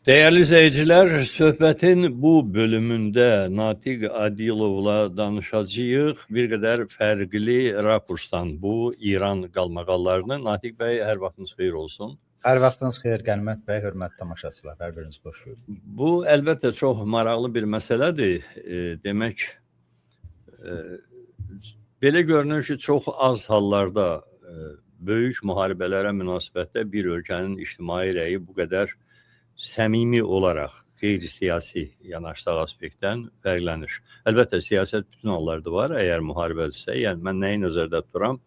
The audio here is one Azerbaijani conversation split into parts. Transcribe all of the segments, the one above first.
Değerli izleyiciler, söhbətin bu bölümünde Natiq Adilov'la danışacağıq. Bir qədər fərqli rakursdan bu İran qalmaqallarını. Natiq bəy, hər vaxtınız xeyir olsun. Hər vaxtınız xeyir Qənimət bəy, hörmətli tamaşaçılar, hər biriniz xoş gördük. Bu əlbəttə çox maraqlı bir məsələdir. Demək, belə görünür ki, çox az hallarda böyük müharibələrə münasibətdə bir ölkənin ictimai rəyi bu qədər səmimi olaraq qeyri-siyasi yanaşdığı aspektdən fərqlənir. Əlbəttə, siyasət bütün hallarda var, əgər müharibədirsə. Yəni, mən nəyi nəzərdə tuturam?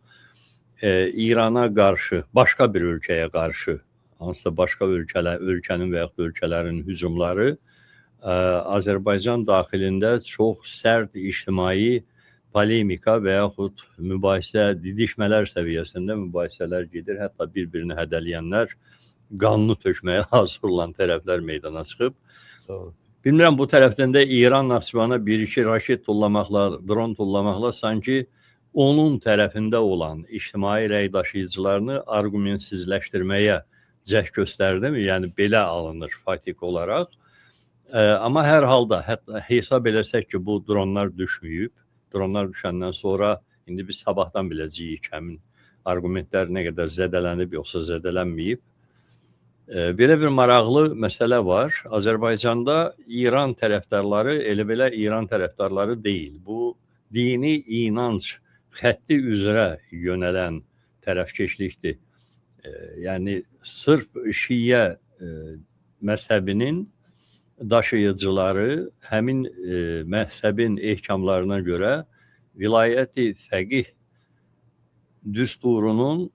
İrana qarşı, başqa bir ölkəyə qarşı, hansısa başqa ölkənin və yaxud ölkələrin hücumları Azərbaycan daxilində çox sərt ictimai polemika və yaxud mübahisə, didişmələr səviyyəsində mübahisələr gedir. Hətta bir-birini hədələyənlər, qanını tökməyə hazır olan tərəflər meydana çıxıb. Bilmirəm, bu tərəfdən də İran Naxçıvana bir-iki raket tullamaqla, dron tullamaqla sanki onun tərəfində olan ictimai rəy daşıyıcılarını argumentsizləşdirməyə cəhd göstərdimi? Yəni, belə alınır faktik olaraq. Amma hər halda, hətta hesab eləsək ki, bu dronlar düşməyib. Dronlar düşəndən sonra, indi biz sabahdan biləcəyik həmin argumentlər nə qədər zədələnib, yoxsa zədələnməyib. Belə bir maraqlı məsələ var. Azərbaycanda İran tərəfdarları elə belə İran tərəfdarları deyil. Bu dini inanc xətti üzrə yönələn tərəfkeşlikdir. Yəni sırf Şiə məzhəbinin daşıyıcıları həmin məzhəbin ehkamlarına görə vilayəti fəqih düsturunun,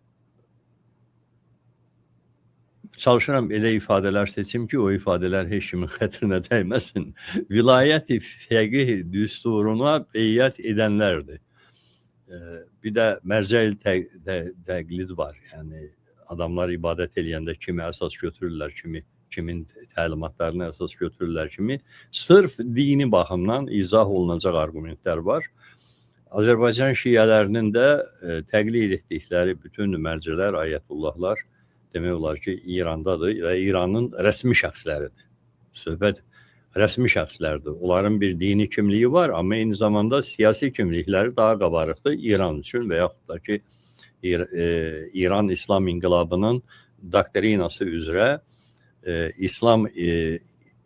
çalışıram elə ifadələr seçim ki, o ifadələr heç kimin xətrinə dəyməsin. Vilayət-i fəqih düsturuna beyyət edənlərdir. Bir də mərcəl təqlid var. Yəni, adamlar ibadət eləyəndə kimi əsas götürürlər, kimin təlimatlarını əsas götürürlər kimi. Sırf dini baxımdan izah olunacaq argumentlər var. Azərbaycan şiələrinin də təqlid etdikləri bütün mərcələr, ayətullahlar demək olar ki, İrandadır və İranın rəsmi şəxsləridir. Söhbət rəsmi şəxslərdir. Onların bir dini kimliyi var, amma eyni zamanda siyasi kimlikləri daha qabarıqdır İran üçün və yaxud da ki, İran İslam İnqilabının doktrinası üzrə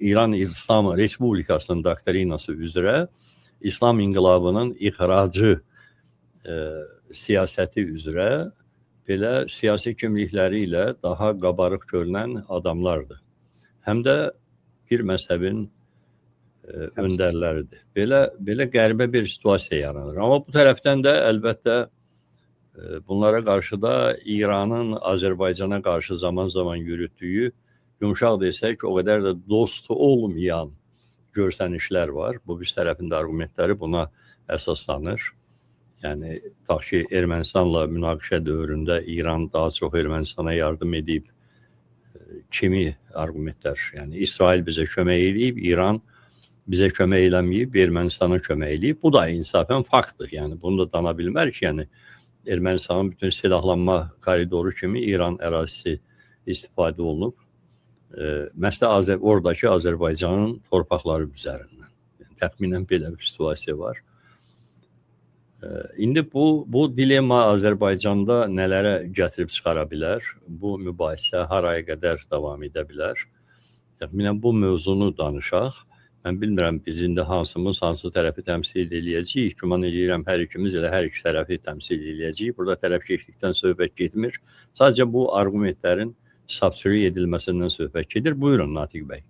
İran İslam Respublikasının doktrinası üzrə İslam İnqilabının ixracı siyasəti üzrə belə siyasi kimlikləri ilə daha qabarıq görünən adamlardır. Həm də bir məzhəbin öndərləridir. Belə qəribə bir situasiya yaranır. Amma bu tərəfdən də əlbəttə bunlara qarşı da İranın Azərbaycana qarşı zaman-zaman yürütdüyü, yumuşaq desək, o qədər də dost olmayan görsənişlər var. Bu biz tərəfində argumentləri buna əsaslanır. Yəni, tutaq ki, Ermənistanla münaqişə dövründə İran daha çox Ermənistana yardım edib, kimi argumentlər. Yəni, İsrail bizə kömək edib, İran bizə kömək eləməyib, Ermənistana kömək edib. Bu da insafən faktdır. Yəni, bunu da dana bilmər ki, yəni, Ermənistanın bütün silahlanma koridoru kimi İran ərazisi istifadə olunub. Məsələ oradakı Azərbaycanın torpaqları üzərindən. Yəni, təxminən belə bir situasiya var. İndi bu dilemma Azərbaycanda nələrə gətirib çıxara bilər? Bu mübahisə haraya qədər davam edə bilər? Təxminən bu mövzunu danışaq. Mən bilmirəm, biz indi hansı tərəfi təmsil edəcəyik. Güman edirəm, hər ikimiz elə hər iki tərəfi təmsil edəcəyik. Burada tərəfkeşlikdən söhbət getmir. Sadəcə bu argumentlərin saf-çürük edilməsindən söhbət gedir. Buyurun, Natiq bəy.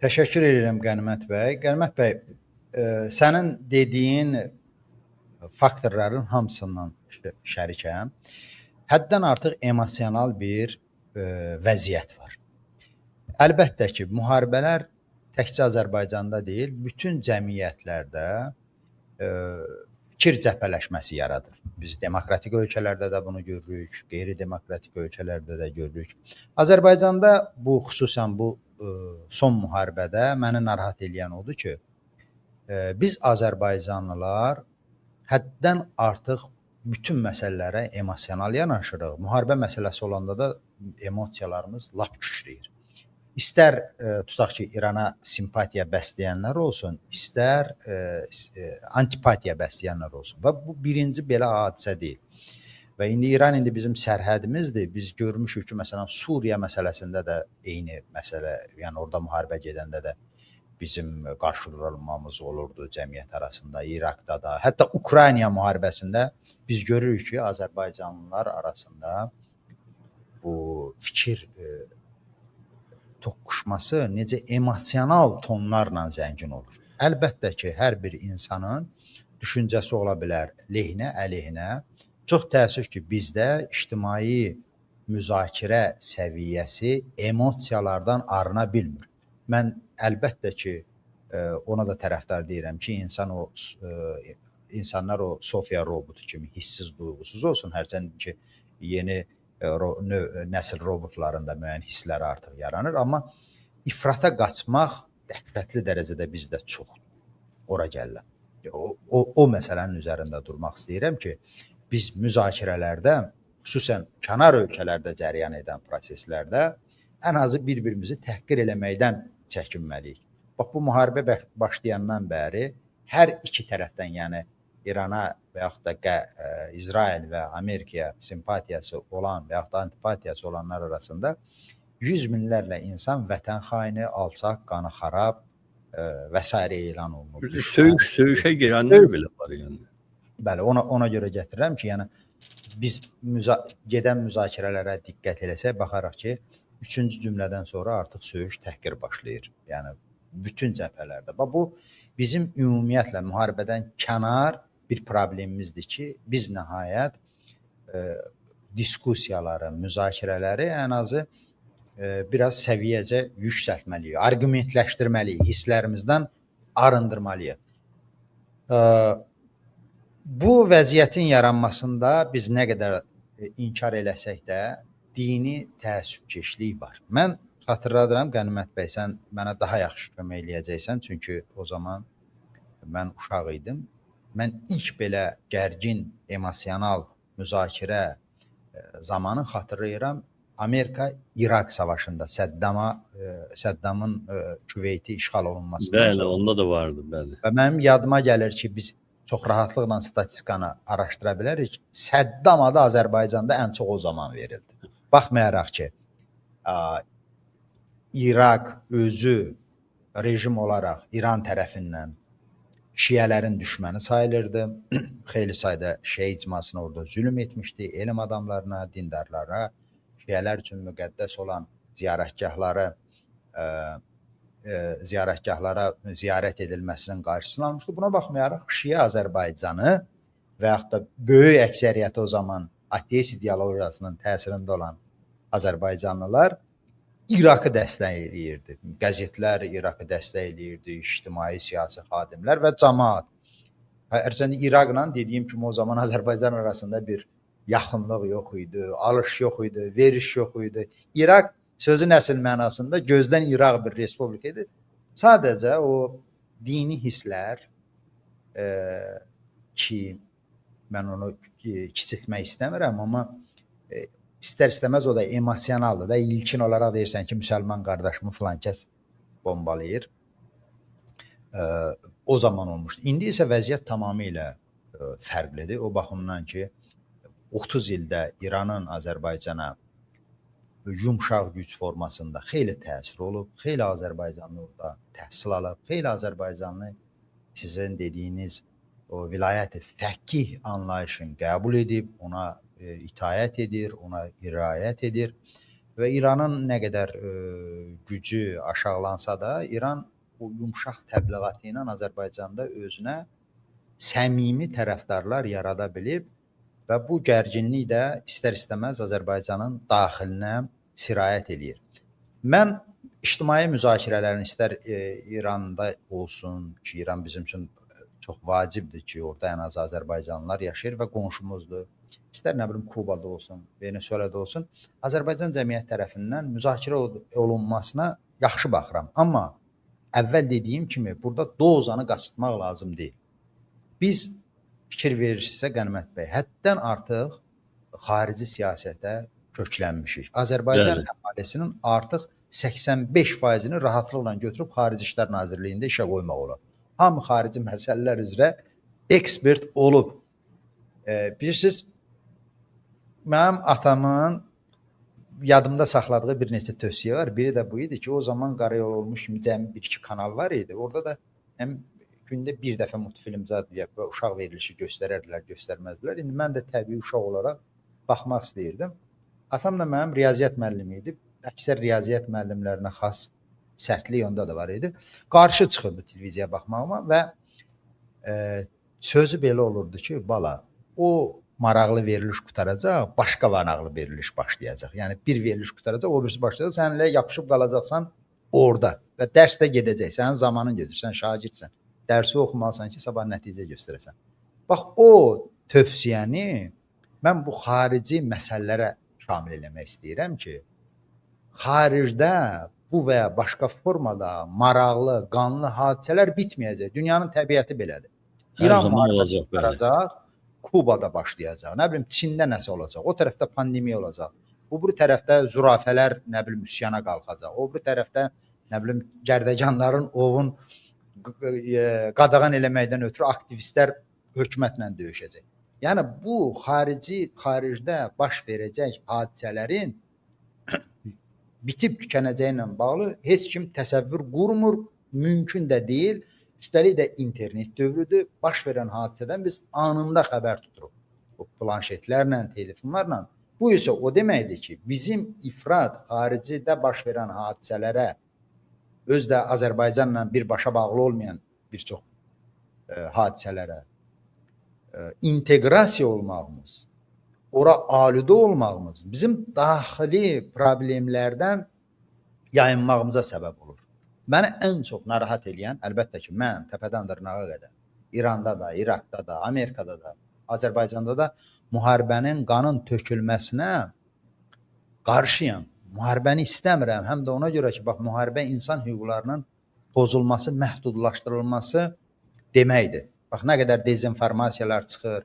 Təşəkkür edirəm Qənimət bəy. Qənimət bəy, sənin dediyin faktorların hamısından şərikəm. Həddən artıq emosional bir vəziyyət var. Əlbəttə ki, müharibələr təkcə Azərbaycanda deyil, bütün cəmiyyətlərdə fikir cəbhələşməsi yaradır. Biz demokratik ölkələrdə də bunu görürük, qeyri-demokratik ölkələrdə də görürük. Azərbaycanda bu, xüsusən bu son müharibədə məni narahat edən odur ki, biz Azərbaycanlılar həddən artıq bütün məsələlərə emosional yanaşırıq. Müharibə məsələsi olanda da emosiyalarımız lap gücləyir. İstər tutaq ki, İrana simpatiya bəsləyənlər olsun, istər antipatiya bəsləyənlər olsun. Və bu birinci belə hadisə deyil. Və indi İran bizim sərhədimizdir. Biz görmüşük ki, məsələn, Suriya məsələsində də eyni məsələ, yəni orada müharibə gedəndə də bizim qarşıdurulmamız olurdu cəmiyyət arasında, İraqda da, hətta Ukrayna müharibəsində biz görürük ki, Azərbaycanlılar arasında bu fikir toqquşması necə emosional tonlarla zəngin olur. Əlbəttə ki, hər bir insanın düşüncəsi ola bilər lehinə, əleyhinə. Çox təəssüf ki, bizdə ictimai müzakirə səviyyəsi emosiyalardan arına bilmir. Mən əlbəttə ki, ona da tərəfdar deyirəm ki, insanlar o Sofya robotu kimi hissiz, duyğusuz olsun. Hərçənd ki, yeni nəsil robotlarında müəyyən hisslər artıq yaranır, amma ifrata qaçmaq dəhşətli dərəcədə bizdə çoxdur. Ora gəlirəm. O məsələnin üzərində durmaq istəyirəm ki, biz müzakirələrdə, xüsusən kənar ölkələrdə cərəyan edən proseslərdə ən azı bir-birimizi təhqir eləməkdən çəkinməliyik. Bax, bu müharibə başlayandan bəri hər iki tərəfdən, yəni İrana və yaxud da İsrail və Amerikaya simpatiyası olan və yaxud da antipatiyası olanlar arasında 100 minlərlə insan vətən xaini, alçaq, qanı xarab və s. elan olunur. Söyüşə girənlər belə var yəni. Bəli, ona görə gətirirəm ki, yəni biz gedən müzakirələrə diqqət eləsək, baxaraq ki, 3-cü cümlədən sonra artıq söyüş təhqir başlayır. Yəni bütün cəbhələrdə. Bax, bu bizim ümumiyyətlə müharibədən kənar bir problemimizdir ki, biz nəhayət diskusiyaları, müzakirələri ən azı biraz səviyyəcə yüksəltməliyik, arqumentləşdirməliyik, hisslərimizdən arındırmalıyıq. Bu vəziyyətin yaranmasında biz nə qədər inkar eləsək də dini təəssübkeşlik var. Mən xatırladıram, Qənimət bəy, sən mənə daha yaxşı kömək eləyəcəksən, çünki o zaman mən uşaq idim. Mən ilk belə gərgin, emosional müzakirə zamanı xatırlayıram, Amerika-İraq savaşında Səddamın Küveyti işğal olunmasından sonra. Bəli, onda da vardı, bəli. Və mənim yadıma gəlir ki, biz çox rahatlıqla statistikanı araşdıra bilərik. Səddam adı Azərbaycanda ən çox o zaman verildi. Baxmayaraq ki, İraq özü rejim olaraq İran tərəfindən şiələrin düşməni sayılırdı. Xeyli sayda şiə icmasına orada zülm etmişdi. Elm adamlarına, dindarlara, şiələr üçün müqəddəs olan ziyarətgahlara ziyarət edilməsinin qarşısını almışdı. Buna baxmayaraq şiə Azərbaycanı və yaxud da böyük əksəriyyəti o zaman ateist ideologiyasının təsirində olan Azərbaycanlılar İraqı dəstəkləyirdi. Qəzetlər İraqı dəstəkləyirdi, ictimai siyasi xadimlər və cəmaət. Hərçənd İraqla dediyim kimi o zaman Azərbaycan arasında bir yaxınlıq yox idi, alış yox idi, veriş yox idi. İraq sözün əsl mənasında gözdən İraq bir respublika idi. Sadəcə o dini hisslər ki, mən onu kiçiltmək istəmirəm, amma İstər-istəməz o da emosionaldır da. İlkin olaraq deyirsən ki, müsəlman qardaşımı filan kəs bombalayır. O zaman olmuşdu. İndi isə vəziyyət tamamilə fərqlidir. O baxımdan ki, 30 ildə İranın Azərbaycana yumşaq güc formasında xeyli təsir olub. Xeyli Azərbaycanlı orada təhsil alıb. Xeyli Azərbaycanlı sizin dediyiniz o vilayət-i fəqih anlayışını qəbul edib, ona itaət edir, ona riayət edir və İranın nə qədər gücü aşağılansa da, İran o yumşaq təbliğatı ilə Azərbaycanda özünə səmimi tərəfdarlar yarada bilib və bu gərginlik də istər-istəməz Azərbaycanın daxilinə sirayət edir. Mən ictimai müzakirələrin istər İranda olsun ki, İran bizim üçün çox vacibdir ki, orada ən az Azərbaycanlılar yaşayır və qonşumuzdur. İstər nə bilim Kubada olsun, Venezuelada olsun, Azərbaycan cəmiyyət tərəfindən müzakirə olunmasına yaxşı baxıram. Amma əvvəl dediyim kimi burada dozanı qaçırtmaq lazım deyil. Biz fikir verirsinizsə Qənimət bəy, həddən artıq xarici siyasətə köklənmişik. Azərbaycan əhalisinin artıq 85%-ni rahatlıqla götürüb Xarici İşlər Nazirliyində işə qoymaq olar. Hamı xarici məsələlər üzrə ekspert olub. Bilirsiniz, mənim atamın yadımda saxladığı bir neçə tövsiyə var. Biri də bu idi ki, o zaman qarayol olmuş cəmi 1-2 kanal var idi. Orada da həm gündə bir dəfə multfilm zad və uşaq verilişi göstərərdilər, göstərməzdilər. İndi mən də təbii uşaq olaraq baxmaq istəyirdim. Atam da mənim riyaziyyat müəllimi idi. Əksər riyaziyyat müəllimlərinə xas sərtlik onda da var idi. Qarşı çıxırdı televiziyaya baxmağıma və sözü belə olurdu ki, bala, o maraqlı veriliş qutaracaq, başqa maraqlı veriliş başlayacaq. Yəni bir veriliş qutaracaq, o birisi başlayacaq, sən elə yapışıb qalacaqsan orada və dərs də gedəcək. Sənin zamanın gedir, sən şagirdsən. Dərsi oxumalısan ki, sabah nəticə göstərəsən. Bax, o tövsiyəni mən bu xarici məsələlərə şamil eləmək istəyirəm ki, xaricdə bu və ya başqa formada maraqlı, qanlı hadisələr bitməyəcək. Dünyanın təbiəti belədir. İran müharibəsi olacaq, Kubada başlayacaq, nə bilim Çində nəsə olacaq, o tərəfdə pandemiya olacaq. Bu tərəfdə zürafələr, nə bilim üsyana qalxacaq. O bir tərəfdə nə bilim gərdəganların ovun qadağan eləməkdən ötürü aktivistlər hökumətlə döyüşəcək. Yəni bu xaricdə baş verəcək hadisələrin bitib tükənəcəyi ilə bağlı heç kim təsəvvür qurmur, mümkün də deyil. Üstəlik də internet dövrüdür. Baş verən hadisədən biz anında xəbər tuturuq. Bu planşetlərlə, telefonlarla. Bu isə o deməkdir ki, bizim ifrat xaricidə baş verən hadisələrə, özdə Azərbaycanla birbaşa bağlı olmayan bir çox hadisələrə inteqrasiya olmağımız, ora aludə olmağımız bizim daxili problemlərdən yayınmağımıza səbəb olur. Məni ən çox narahat eləyən, əlbəttə ki, mən təpədən dırnağa qədər İranda da, İraqda da, Amerikada da, Azərbaycanda da müharibənin qanın tökülməsinə qarşıyam. Müharibəni istəmirəm. Həm də ona görə ki, bax, müharibə insan hüquqlarının pozulması, məhdudlaşdırılması deməkdir. Bax, nə qədər dezinformasiyalar çıxır,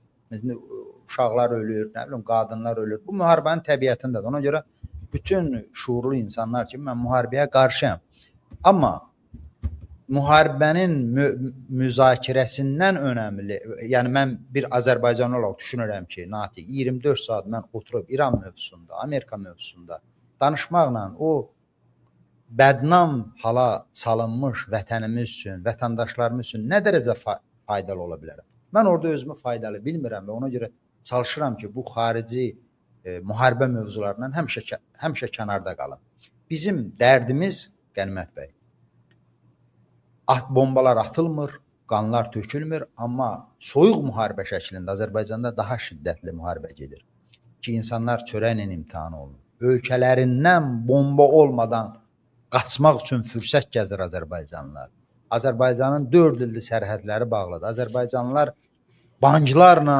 uşaqlar ölür, nə bilim, qadınlar ölür. Bu müharibənin təbiətindədir. Ona görə bütün şuurlu insanlar kimi mən müharibəyə qarşıyam. Amma müharibənin müzakirəsindən önəmli, yəni mən bir Azərbaycanlı olaraq düşünürəm ki, Natiq, 24 saat mən oturub İran mövzusunda, Amerika mövzusunda danışmaqla o bədnam hala salınmış vətənimiz üçün, vətəndaşlarımız üçün nə dərəcə faydalı ola bilərəm? Mən orada özümü faydalı bilmirəm və ona görə çalışıram ki, bu xarici müharibə mövzularından həmişə kənarda qalım. Bizim dərdimiz, Qənimət bəy, bombalar atılmır, qanlar tökülmür, amma soyuq müharibə şəklində Azərbaycanda daha şiddətli müharibə gedir. Ki, insanlar çörəklə imtihan olunur. Ölkələrindən bomba olmadan qaçmaq üçün fürsət gəzir Azərbaycanlılar. Azərbaycanın 4 illik sərhədləri bağlıdır. Azərbaycanlılar banklarla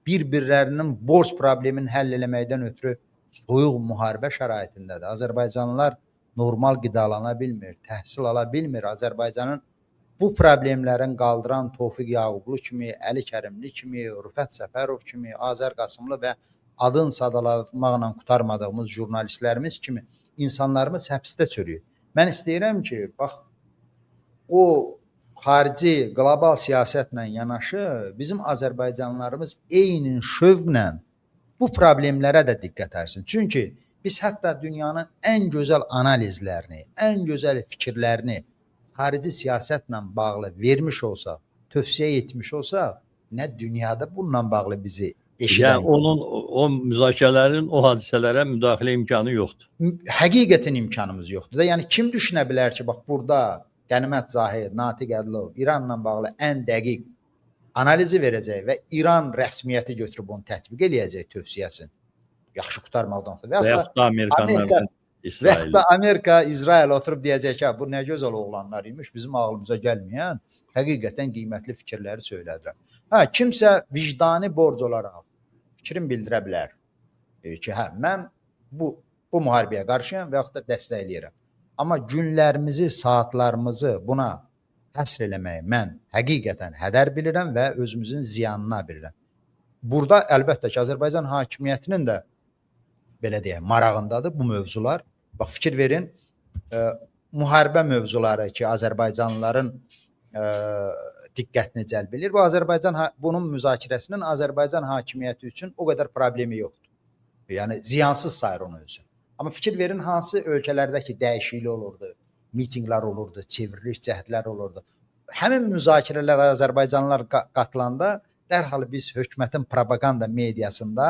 bir-birlərinin borc problemini həll eləməkdən ötürü soyuq müharibə şəraitindədir. Azərbaycanlılar normal qidalana bilmir, təhsil ala bilmir. Azərbaycanın bu problemlərin qaldıran Tofiq Yağublu kimi, Əli Kərimli kimi, Rüfət Səfərov kimi, Azər Qasımlı və adın sadalamaqla qutarmadığımız jurnalistlərimiz kimi insanlarımız həbsdə çürüyür. Mən istəyirəm ki, bax, o xarici, qlobal siyasətlə yanaşı bizim Azərbaycanlılarımız eyni şövqlə bu problemlərə də diqqət ayırsın. Çünki biz hətta dünyanın ən gözəl analizlərini, ən gözəl fikirlərini xarici siyasətlə bağlı vermiş olsa, tövsiyə etmiş olsa, nə dünyada bununla bağlı bizi eşidən. Yəni o müzakirələrin o hadisələrə müdaxilə imkanı yoxdur. Həqiqətən imkanımız yoxdur da. Yəni kim düşünə bilər ki, bax burada Qənimət Zahir, Natiq Ədilov İranla bağlı ən dəqiq analizi verəcək və İran rəsmiyyəti götürüb onu tətbiq eləyəcək tövsiyəsini. Yaxşı qutarmaqdan sonra. Və yaxud da Amerika, İsrail oturub deyəcək ki, bu nə gözəl oğlanlar imiş, bizim ağlımıza gəlməyən həqiqətən qiymətli fikirləri söylədirəm. Kimsə vicdani borc olaraq fikrini bildirə bilər ki, mən bu müharibəyə qarşıyam və yaxud da dəstəkləyirəm. Amma günlərimizi, saatlarımızı buna həsr eləməyi mən həqiqətən hədər bilirəm və özümüzün ziyanına bilirəm. Burada əlbəttə ki, Azərbaycan hakimiyyətinin də belə deyək, marağındadır bu mövzular. Bax, fikir verin, müharibə mövzuları ki, Azərbaycanlıların diqqətini cəlb edir. Bunun müzakirəsinin Azərbaycan hakimiyyəti üçün o qədər problemi yoxdur. Yəni ziyansız sayır onu özü. Amma fikir verin, hansı ölkələrdəki dəyişiklik olurdu, mitinqlər olurdu, çevriliş cəhdlər olurdu. Həmin müzakirələr Azərbaycanlılar qatılanda dərhal biz hökumətin propaganda mediasında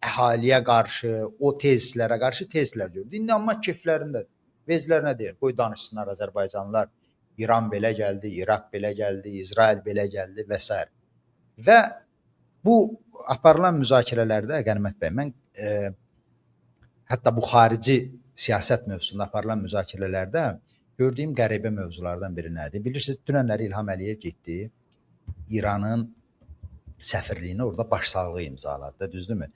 əhaliyə qarşı, o tezislərə qarşı tezislər gördük. İndi amma keyflərində vezlər nə deyir? Qoy danışsınlar Azərbaycanlılar. İran belə gəldi, İraq belə gəldi, İsrail belə gəldi və s. Və bu aparılan müzakirələrdə Qənimət bəy, mən hətta bu xarici siyasət mövzusunda aparılan müzakirələrdə gördüyüm qəribə mövzulardan biri nədir? Bilirsiniz, dünənləri İlham Əliyev getdi, İranın səfirliyini orada başsağlığı imzaladı, düzdürmü?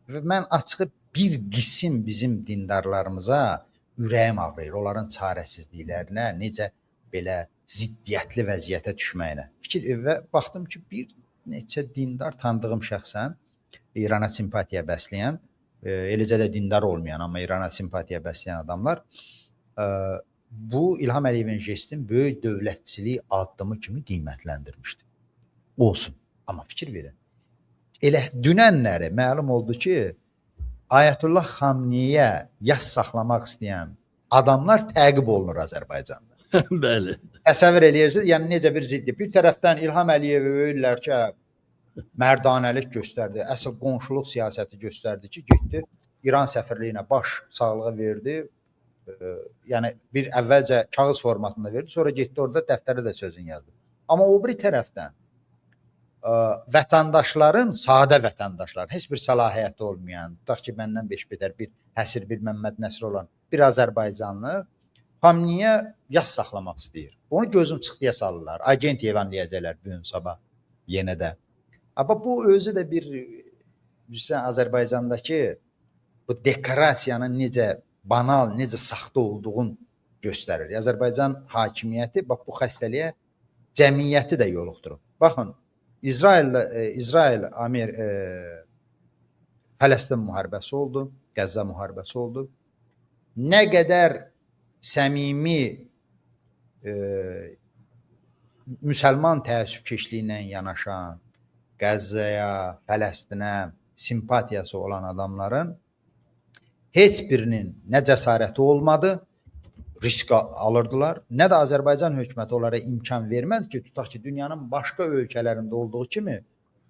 Və mən açığı bir qism bizim dindarlarımıza ürəyim ağrıyır, onların çarəsizliklərinə, necə belə ziddiyyətli vəziyyətə düşməyinə. Və baxdım ki, bir neçə dindar tanıdığım şəxsən İrana simpatiya bəsləyən, eləcə də dindar olmayan, amma İrana simpatiya bəsləyən adamlar bu İlham Əliyevin jestin böyük dövlətçilik addımı kimi qiymətləndirmişdi. Olsun, amma fikir verin. Elə dünənləri məlum oldu ki, Ayətullah Xamneyə yas saxlamaq istəyən adamlar təqib olunur Azərbaycanda. Bəli. Təsəvvür edirsiniz, yəni necə bir ziddiyyət. Bir tərəfdən İlham Əliyevi öyürlər ki, mərdanəlik göstərdi, əsl qonşuluq siyasəti göstərdi ki, getdi İran səfirliyinə baş sağlığı verdi. Yəni bir əvvəlcə kağız formatında verdi, sonra getdi orada dəftərə də sözün yazdı. Amma o bir tərəfdən vətəndaşların, sadə vətəndaşlar, heç bir səlahiyyəti olmayan, tutaq ki, məndən beş bedər bir Həsir, bir Məmməd Nəsr olan bir Azərbaycanlı Xamneyə yas saxlamaq istəyir. Onu gözüm çıxdıya salırlar. Agent elan edəcəklər bu gün sabah yenə də. Amma bu özü də bir Azərbaycandakı bu dekorasiyanın necə banal, necə saxta olduğunu göstərir. Azərbaycan hakimiyyəti bax bu xəstəliyə cəmiyyəti də yoluxdurub. Baxın, İsrail Fələstin müharibəsi oldu, Qəzza müharibəsi oldu. Nə qədər səmimi müsəlman təəssübkeşliyi ilə yanaşan, Qəzzaya, Fələstinə simpatiyası olan adamların heç birinin nə cəsarəti olmadı, risk alırdılar, nə də Azərbaycan hökuməti onlara imkan vermədi ki, tutaq ki, dünyanın başqa ölkələrində olduğu kimi,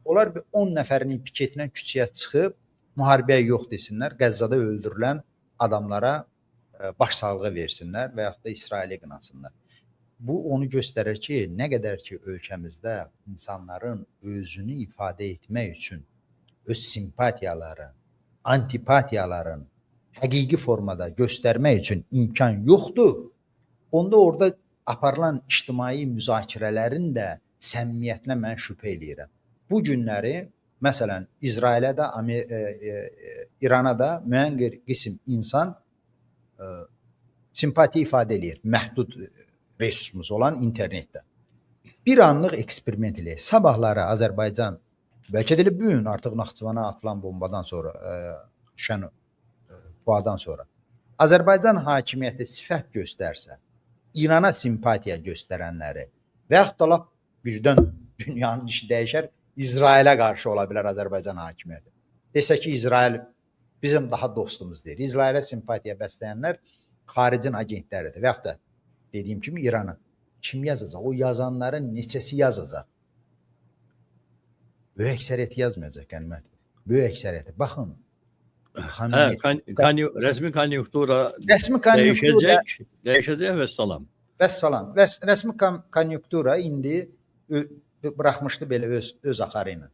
onlar bir 10 nəfərin piketinə küçəyə çıxıb, müharibəyə yox desinlər, Qəzzada öldürülən adamlara başsağlığı versinlər və yaxud da İsraili qınasınlar. Bu onu göstərir ki, nə qədər ki ölkəmizdə insanların özünü ifadə etmək üçün öz simpatiyaları, antipatiyaların həqiqi formada göstərmək üçün imkan yoxdur, onda orada aparılan ictimai müzakirələrin də səmimiyyətinə mən şübhə eləyirəm. Bu günləri, məsələn, İsrailə də, İrana da müəyyən bir qism insan simpatiya ifadə eləyir, məhdud resursumuz olan internetdə. Bir anlıq eksperiment eləyir. Sabahları Azərbaycan, bəlkə də bu gün artıq Naxçıvana atılan bombadan sonra, düşən buadan sonra Azərbaycan hakimiyyəti sifət göstərsə, İrana simpatiya göstərənləri və yaxud da birdən dünyanın işi dəyişər, İsrailə qarşı ola bilər Azərbaycan hakimiyyəti. Desə ki, İsrail bizim daha dostumuz deyir. İsrailə simpatiya bəsləyənlər xaricin agentləridir və yaxud da dediyim kimi İranın. Kim yazacaq? O yazanların neçəsi yazacaq? Böyük əksəriyyəti yazmayacaq, Qənimət. Böyük əksəriyyəti. Baxın. Rəsmi konjunktura dəyişəcək və salam. Vəssalam. Rəsmi konjunktura indi buraxmışdı belə öz axarı ilə.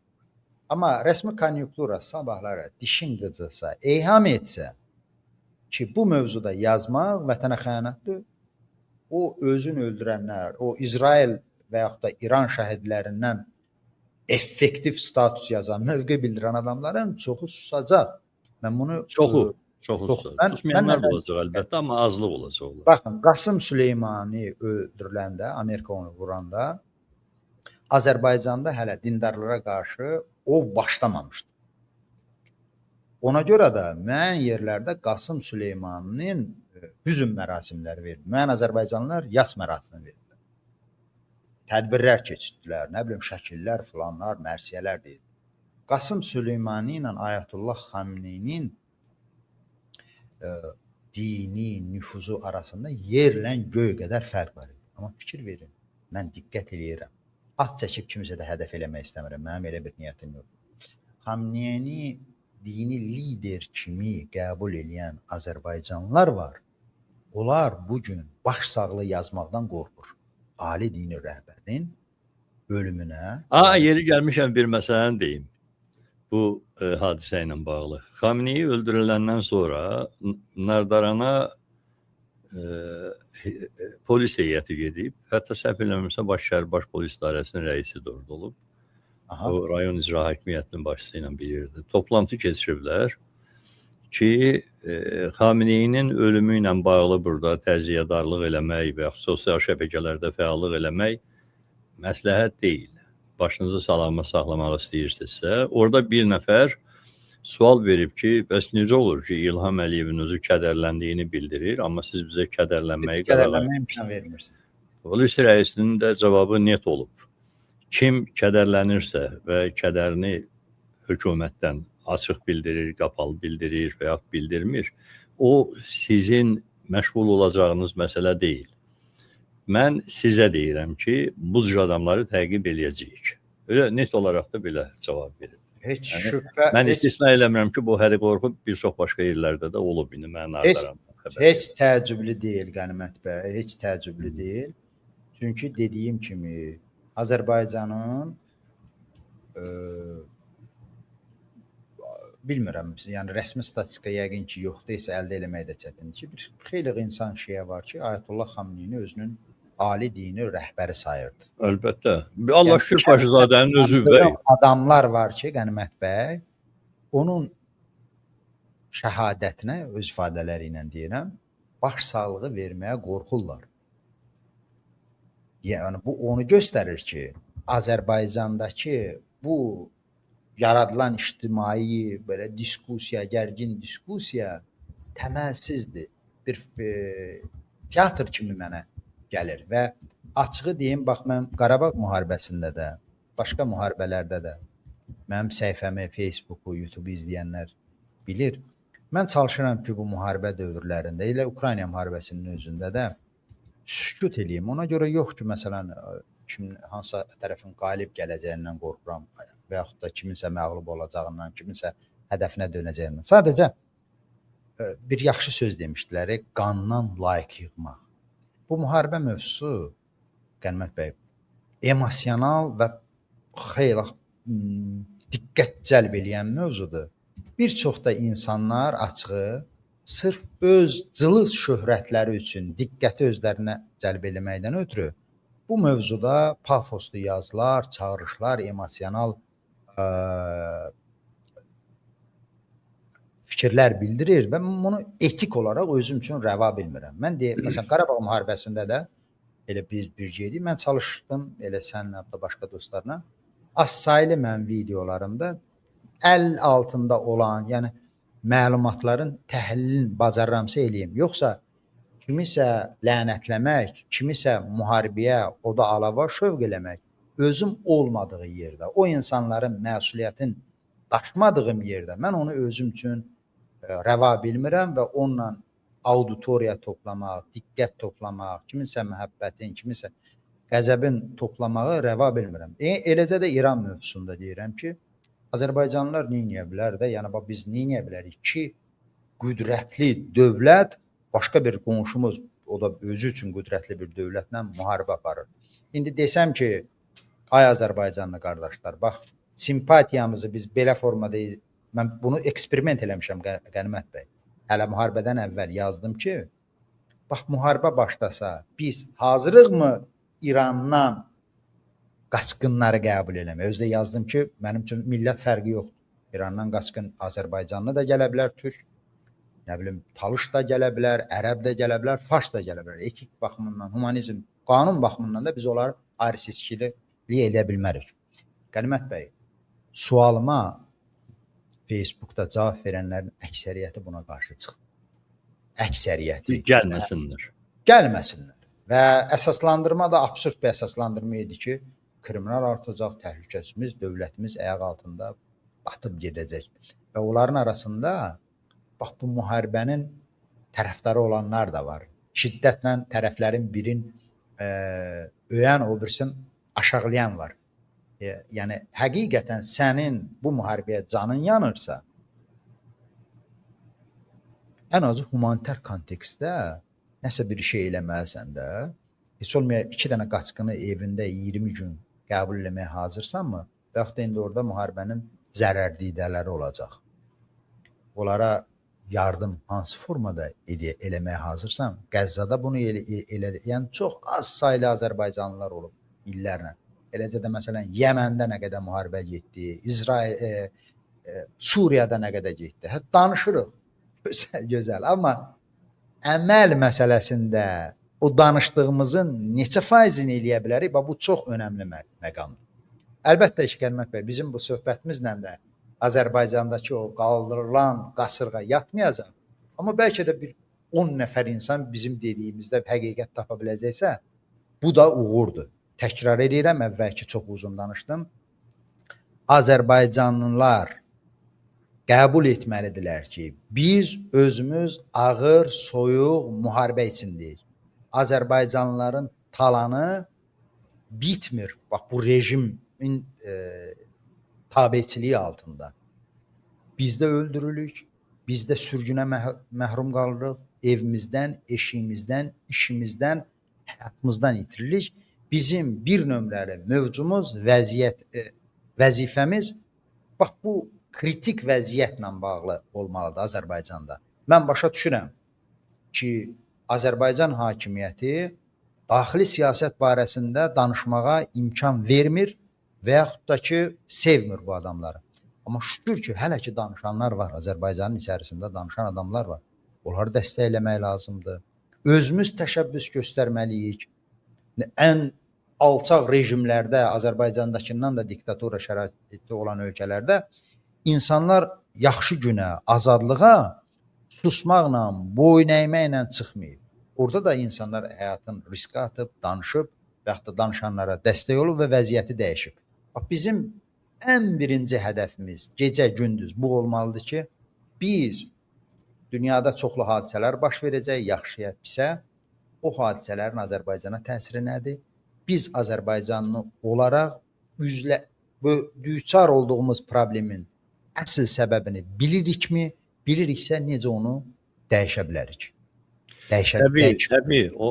Amma rəsmi konjunktura sabahları dişin qıcısa, eyham etsə ki, bu mövzuda yazmaq vətənə xəyanətdir, o özünü öldürənlər, o İsrail və yaxud da İran şəhidlərindən effektiv status yazan, mövqe bildirən adamların çoxu susacaq. Mən bunu çoxu susmayanlar da olacaq əlbəttə, amma azlıq olacaq. Baxın, Qasım Süleymani öldürüləndə, Amerika onu vuranda Azərbaycanda hələ dindarlara qarşı ov başlamamışdı. Ona görə də müəyyən yerlərdə Qasım Süleymaninin hüzn mərasimləri verdi. Müəyyən Azərbaycanlılar yas mərasimi verdilər. Tədbirlər keçirdilər, nə bilim şəkillər, filanlar, mərsiyələr deyildi. Qasım Süleymani ilə Ayətullah Xameneinin dini nüfuzu arasında yerlə göy qədər fərq var idi. Amma fikir verin, mən diqqət eləyirəm. At çəkib kimsə də hədəf eləmək istəmirəm. Mənim elə bir niyyətim yoxdur. Xameneini dini lider kimi qəbul edən Azərbaycanlılar var. Onlar bugün baş sağlığı yazmaqdan qorxur. Ali dini rəhbərin ölümünə. Yeri gəlmişəm bir məsələni deyim. Bu hadisə ilə bağlı. Xameneyi öldürüləndən sonra Nardarana polis heyəti gedib. Hətta səhv eləmirəmsə Baş şəhər Baş Polis İdarəsinin rəisi də orada olub. Aha. O rayon icra hakimiyyətinin başçısı ilə bir yerdə toplantı keçiriblər ki, Xameneyinin ölümü ilə bağlı burada təziyyədarlıq eləmək və ya sosial şəbəkələrdə fəallıq eləmək məsləhət deyil. Başınızı salama saxlamaq istəyirsinizsə, orada bir nəfər sual verib ki, bəs necə olur ki, İlham Əliyevin özü kədərləndiyini bildirir, amma siz bizə kədərlənməyi imkan vermirsiniz. Polis rəisinin də cavabı net olub. Kim kədərlənirsə və kədərini hökumətdən açıq bildirir, qapalı bildirir və ya bildirmir, o sizin məşğul olacağınız məsələ deyil. Mən sizə deyirəm ki, bu cür adamları təqib eləyəcəyik. Öyle net olaraq da belə cavab verir. Heç şübhə. Mən istisna eləmirəm ki, bu hədə qorxu bir çox başqa yerlərdə də olub indi mənim nazarımda. Heç təəccüblü deyil Qənimət bəy, heç təəccüblü deyil. Çünki dediyim kimi Azərbaycanın bilmirəm, yəni rəsmi statistika yəqin ki, yoxdur isə əldə eləmək də çətindir ki, bir xeyli insan şeyə var ki, Ayətullah Xameneini özünün ali dini rəhbəri sayırdı. Əlbəttə. Allah şükür Paşazadənin özü bəy. Adamlar var ki, Qənimət bəy, onun şəhadətinə öz ifadələri ilə deyirəm, baş sağlığı verməyə qorxurlar. Yəni bu onu göstərir ki, Azərbaycandakı bu yaradılan ictimai belə diskusiya, gərgin diskusiya təməlsizdir. Bir teatr kimi mənə gəlir və açığı deyim, bax mən Qarabağ müharibəsində də, başqa müharibələrdə də mənim səhifəmi, Facebooku, YouTube izləyənlər bilir. Mən çalışıram ki, bu müharibə dövrlərində, elə Ukrayna müharibəsinin özündə də sükut eləyim. Ona görə yox ki, məsələn, hansısa tərəfin qalib gələcəyindən qorxuram və yaxud da kiminsə məğlub olacağından, kiminsə hədəfinə dönəcəyindən. Sadəcə bir yaxşı söz demişdilər, qandan layiq yığmaq. Bu müharibə mövzusu, Qənimət bəy, emosional və xeyli diqqət cəlb edən mövzudur. Bir çox da insanlar açığı sırf öz cılız şöhrətləri üçün diqqəti özlərinə cəlb eləməkdən ötürü bu mövzuda pafoslu yazılar, çağırışlar, emosional fikirlər bildirir və mən bunu etik olaraq özüm üçün rəva bilmirəm. Mən məsələn Qarabağ müharibəsində də elə biz bircəydik. Mən çalışdım elə sənlə də başqa dostlarla. Az saylı mənim videolarımda əl altında olan, yəni məlumatların təhlilini bacarıramsa eləyim. Yoxsa kimisə lənətləmək, kimisə müharibəyə, o da alava şövq eləmək, özüm olmadığı yerdə, o insanların məsuliyyətin daşımadığım yerdə mən onu özüm üçün rəva bilmirəm və onunla auditoriya toplamaq, diqqət toplamaq, kiminsə məhəbbətin, kiminsə qəzəbin toplamağı rəva bilmirəm. Eləcə də İran mövzusunda deyirəm ki, Azərbaycanlılar neyə bilər də, yəni biz neyə bilərik ki, qüdrətli dövlət başqa bir qonşumuz, o da özü üçün qüdrətli bir dövlətlə müharibə aparır. İndi desəm ki, ay Azərbaycanlı qardaşlar, bax, simpatiyamızı biz belə formada, mən bunu eksperiment eləmişəm Qənimət bəy. Hələ müharibədən əvvəl yazdım ki, bax, müharibə başlasa, biz hazırıq mı İrandan qaçqınları qəbul eləmək? Özdə yazdım ki, mənim üçün millət fərqi yoxdur. İrandan qaçqın Azərbaycanlı da gələ bilər, türk, nə bilim, talış da gələ bilər, ərəb də gələ bilər, fars da gələ bilər. Etik baxımından, humanizm, qanun baxımından da biz onları ayrı-seçkili edə bilmərik. Qənimət bəy, sualıma Facebookda cavab verənlərin əksəriyyəti buna qarşı çıxdı. əksəriyyəti Gəlməsinlər. gəlməsinlər. Və əsaslandırma da absurd bir əsaslandırma idi ki, kriminal artacaq, təhlükəsimiz, dövlətimiz ayaq altında batıb gedəcək. Və onların arasında bax bu müharibənin tərəfdarı olanlar da var. Şiddətlə tərəflərin birin öyən, o birisini aşağılayan var. Yəni həqiqətən sənin bu müharibəyə canın yanırsa, ən azı humanitar kontekstdə nəsə bir şey eləməlisən də. Heç olmaya 2 dənə qaçqını evində 20 gün qəbul etməyə hazırsanmı? Və yaxud da indi orada müharibənin zərərdidələri olacaq. Onlara yardım hansı formada eləməyə hazırsan? Qəzzada bunu yəni çox az saylı Azərbaycanlılar olub illərlə. Eləcə də məsələn Yəməndə nə qədər müharibə getdi, Suriyada nə qədər getdi. Hətta danışırıq. Gözəl, amma əməl məsələsində o danışdığımızın neçə faizini eləyə bilərik? Bu çox önəmli məqamdır. Əlbəttə İşgəlmət bəy, bizim bu söhbətimizlə də Azərbaycandakı o qaldırılan qasırğa yatmayacaq. Amma bəlkə də bir 10 nəfər insan bizim dediyimizdə həqiqət tapa biləcəksə, bu da uğurdur. Təkrar edirəm, əvvəlki çox uzun danışdım. Azərbaycanlılar qəbul etməlidirlər ki, biz özümüz ağır, soyuq müharibə içindəyik. Azərbaycanlıların talanı bitmir. Bax, bu rejimin tabiçiliyi altında. Biz də öldürülük, biz də sürgünə məhrum qalırıq, evimizdən, eşiyimizdən, işimizdən, həyatımızdan itiririk. Bizim bir nömrəli mövcumuz, vəzifəmiz, bax bu kritik vəziyyətlə bağlı olmalıdır Azərbaycanda. Mən başa düşürəm ki, Azərbaycan hakimiyyəti daxili siyasət barəsində danışmağa imkan vermir və yaxud da ki, sevmir bu adamları. Amma şükür ki, hələ ki danışanlar var, Azərbaycanın içərisində danışan adamlar var. Onları dəstəkləmək lazımdır. Özümüz təşəbbüs göstərməliyik. Ən alçaq rejimlərdə, Azərbaycandakından da diktatura şəraitdə olan ölkələrdə insanlar yaxşı günə, azadlığa susmaqla, boyun əyməklə çıxmayıb. Orada da insanlar həyatın riskə atıb, danışıb və yaxud da danışanlara dəstək olub və vəziyyəti dəyişib. Bizim ən birinci hədəfimiz gecə-gündüz bu olmalıdır ki, biz dünyada çoxlu hadisələr baş verəcək, yaxşıya, pisə, o hadisələrin Azərbaycana təsiri nədir? Biz Azərbaycanlı olaraq düçar olduğumuz problemin əsl səbəbini bilirikmi? Biliriksə necə onu dəyişə bilərik? Təbii, o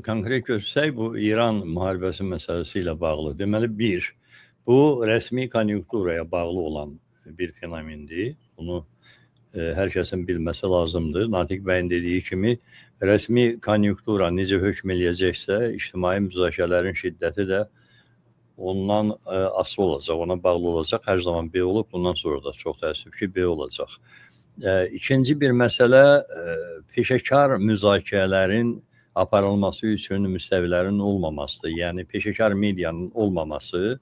konkret görsək, bu İran müharibəsi məsələsi ilə bağlı. Deməli, bu rəsmi konjunkturaya bağlı olan bir fenomendir. Bunu hər kəsin bilməsi lazımdır. Natiq bəyin dediyi kimi, rəsmi konjunktura necə hökm eləyəcəksə, ictimai müzakirələrin şiddəti də ondan asılı olacaq, ona bağlı olacaq. Hər zaman B olub, bundan sonra da çox təəssüf ki, B olacaq. İkinci bir məsələ, peşəkar müzakirələrin aparılması üçün müstəvilərin olmamasıdır. Yəni, peşəkar medianın olmaması.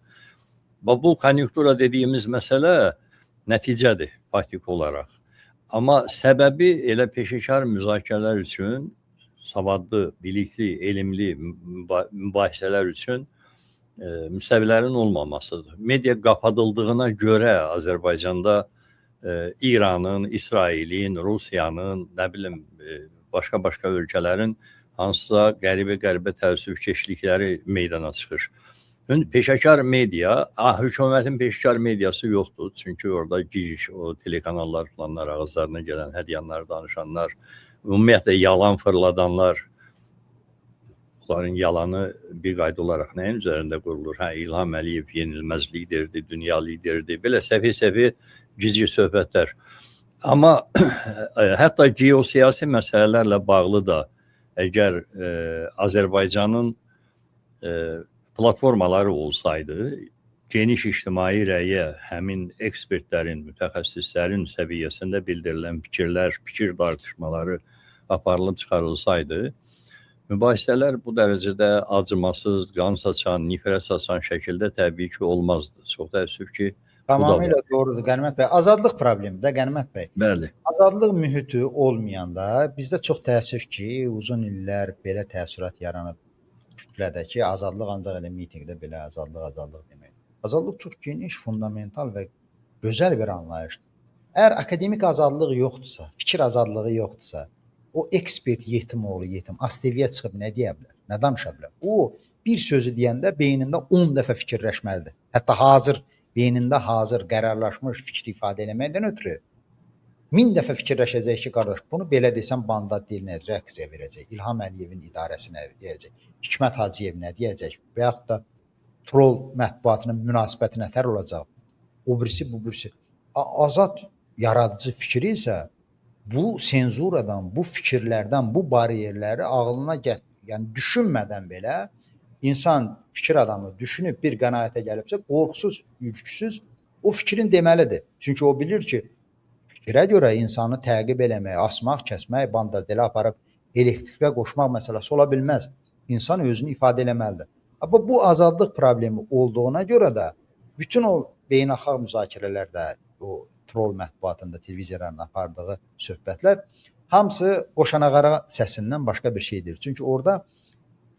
Bu konjunktura dediyimiz məsələ nəticədir, faktik olaraq. Amma səbəbi elə peşəkar müzakirələr üçün, savadlı, bilikli, elmli mübahisələr üçün müstəvilərin olmamasıdır. Media qapadıldığına görə Azərbaycanda İranın, İsrailin, Rusiyanın, nə bilim, başqa-başqa ölkələrin hansısa qəribə təəssüfkeşlikləri meydana çıxır. Peşəkar media, hökumətin peşəkar mediası yoxdur. Çünki orada gic, o telekanallar falanlar, ağızlarına gələn hədyanlar, danışanlar, ümumiyyətlə yalan fırladanlar, onların yalanı bir qayda olaraq nəyin üzərində qurulur? İlham Əliyev yenilməz liderdir, dünya liderdir, belə səfi-səfi cici söhbətlər. Amma hətta geosiyasi məsələlərlə bağlı da əgər Azərbaycanın platformaları olsaydı, geniş ictimai rəyə həmin ekspertlərin, mütəxəssislərin səviyyəsində bildirilən fikirlər, fikir tartışmaları aparılıb çıxarılsaydı, mübahisələr bu dərəcədə acımasız, qan saçan, nifrət saçan şəkildə təbii ki olmazdı. Çox təəssüf ki, Tamamilə doğrudur Qənimət bəy. Azadlıq problemi də Qənimət bəy. Bəli. Azadlıq mühiti olmayanda bizdə çox təəssüf ki, uzun illər belə təəssürat yaranıb kütlədə ki, azadlıq ancaq elə mitinqdə belə azadlıq demək. Azadlıq çox geniş, fundamental və gözəl bir anlayışdır. Əgər akademik azadlıq yoxdursa, fikir azadlığı yoxdursa, o ekspert Yetimoğlu, Yetim Asteviyə çıxıb nə deyə bilər? Nə danışa bilər? O bir sözü deyəndə beynində 10 dəfə fikirləşməlidir. Hətta beynində hazır qərarlaşmış fikri ifadə eləməkdən ötürü 1000 dəfə fikirləşəcək ki, qardaş, bunu belə desəm Bandad dilinə rəqsə verəcək, İlham Əliyevin idarəsinə deyəcək, Hikmət Hacıyev nə deyəcək və yaxud da troll mətbuatının münasibəti nətər olacaq? O birisi, bu birisi. Azad yaradıcı fikri isə bu senzuradan, bu fikirlərdən, bu bariyerləri ağlına yəni düşünmədən belə insan fikir adamı düşünüb bir qənaətə gəlibsə, qorxusuz, ürküsüz o fikrin deməlidir. Çünki o bilir ki, fikrə görə insanı təqib eləmək, asmaq, kəsmək, bandadelə aparıb elektrikə qoşmaq məsələsi ola bilməz. İnsan özünü ifadə eləməlidir. Amma bu azadlıq problemi olduğuna görə də bütün o beynəlxalq müzakirələrdə, o troll mətbuatında, televiziyalarında apardığı söhbətlər hamısı qoşanaqara səsindən başqa bir şeydir. Çünki orada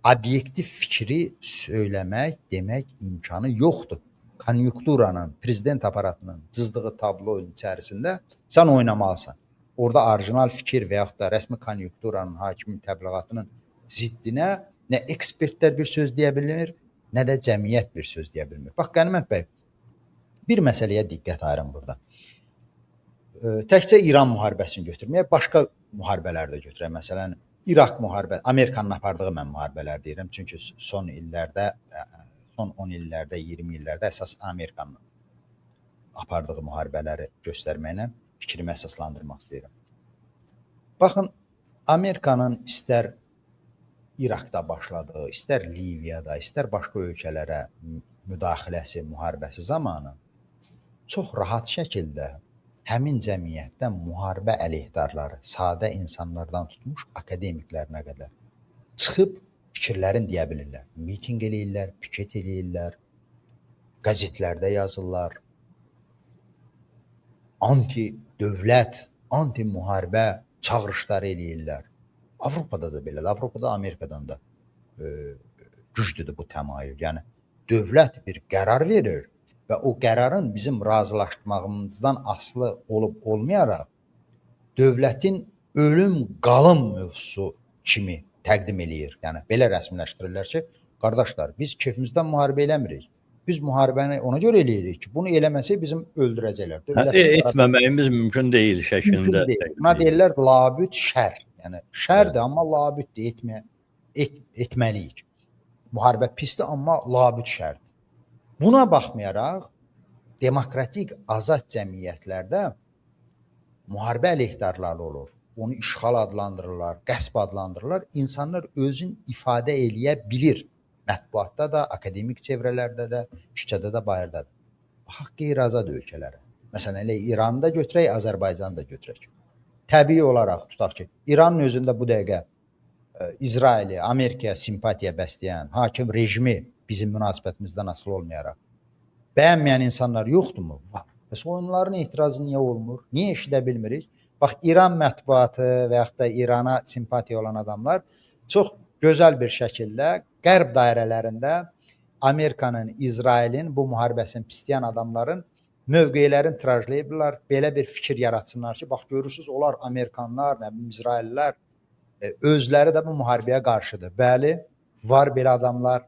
obyektiv fikri söyləmək, demək imkanı yoxdur. Konjunkturanın, prezident aparatının cızdığı tabloyun içərisində sən oynamalısan. Orada orijinal fikir və yaxud da rəsmi konjunkturanın, hakimin təbliğatının ziddinə nə ekspertlər bir söz deyə bilmir, nə də cəmiyyət bir söz deyə bilmir. Bax, Qənimət bəy, bir məsələyə diqqət ayırın burada. Təkcə İran müharibəsini götürməyək, başqa müharibələr də götürək. Məsələn, İraq müharibəsi, Amerikanın apardığı mən müharibələr deyirəm. Çünki son 10 illərdə, 20 illərdə əsas Amerikanın apardığı müharibələri göstərməklə fikrimi əsaslandırmaq istəyirəm. Baxın, Amerikanın istər İraqda başladığı, istər Liviyada, istər başqa ölkələrə müdaxiləsi, müharibəsi zamanı çox rahat şəkildə həmin cəmiyyətdən müharibə əleyhdarları, sadə insanlardan tutmuş akademiklərinə qədər çıxıb fikirlərini deyə bilirlər. Miting eləyirlər, piket eləyirlər, qəzetlərdə yazırlar. Anti-dövlət, anti-müharibə çağırışları eləyirlər. Avropada da belədir. Avropada, Amerikadan da güclüdür bu təmayül. Yəni, dövlət bir qərar verir və o qərarın bizim razılaşmağımızdan asılı olub olmayaraq dövlətin ölüm qalım mövzusu kimi təqdim eləyir. Yəni, belə rəsmiləşdirirlər ki, qardaşlar, biz keyfimizdən müharibə eləmirik. Biz müharibəni ona görə eləyirik ki, bunu eləməsək bizim öldürəcəklər. Etməməyimiz mümkün deyil şəklində. Buna deyirlər labüd şər. Yəni, şərdir, amma labüddir, etməliyik. Müharibə pisdir, amma labüd şərdir. Buna baxmayaraq, demokratik azad cəmiyyətlərdə müharibə əleyhdarları olur. Onu işğal adlandırırlar, qəsb adlandırırlar. İnsanlar özünü ifadə eləyə bilir. Mətbuatda da, akademik çevrələrdə də, küçədə də, bayırda da. Baxaq qeyri-azad ölkələrə. Məsələn, elə İranı da götürək, Azərbaycanı da götürək. Təbii olaraq tutaq ki, İranın özündə bu dəqiqə İsraili, Amerikaya simpatiya bəsləyən hakim rejimi bizim münasibətimizdən asılı olmayaraq bəyənməyən insanlar yoxdurmu? Var. Bəs onların etirazı niyə olmur? Niyə eşidə bilmirik? Bax, İran mətbuatı və yaxud da İrana simpatiya olan adamlar çox gözəl bir şəkildə qərb dairələrində Amerikanın, İsrailin bu müharibəsini pisləyən adamların mövqelərini tirajlayıblar. Belə bir fikir yaratsınlar ki, bax, görürsünüz, onlar Amerikanlar, İsraillilər özləri də bu müharibəyə qarşıdır. Bəli, var belə adamlar.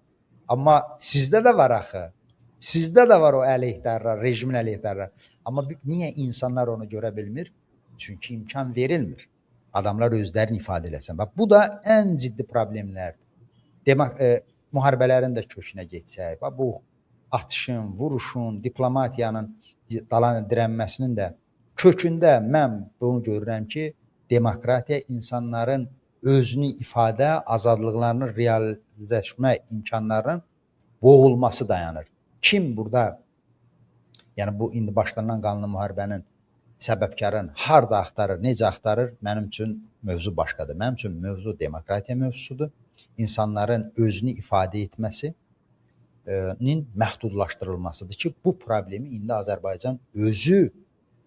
Amma sizdə də var axı. Sizdə də var o əleyhdarlar, rejimin əleyhdarlar. Amma niyə insanlar onu görə bilmir? Çünki imkan verilmir. Adamlar özlərini ifadə eləsin. Bax, bu da ən ciddi problemlərdir. Demək, müharibələrin də kökünə geçsək, bax, bu atışın, vuruşun, diplomatiyanın dalan dirənməsinin də kökündə mən bunu görürəm ki, demokratiya insanların özünü ifadə, azadlıqlarını realizləşmə imkanlarının boğulması dayanır. Kim burada, yəni bu indi başlanan qanlı müharibənin səbəbkarın harda axtarır, necə axtarır, mənim üçün mövzu başqadır. Mənim üçün mövzu demokratiya mövzusudur. İnsanların özünü ifadə etməsi, nin məhdudlaşdırılmasıdır ki, bu problemi indi Azərbaycan özü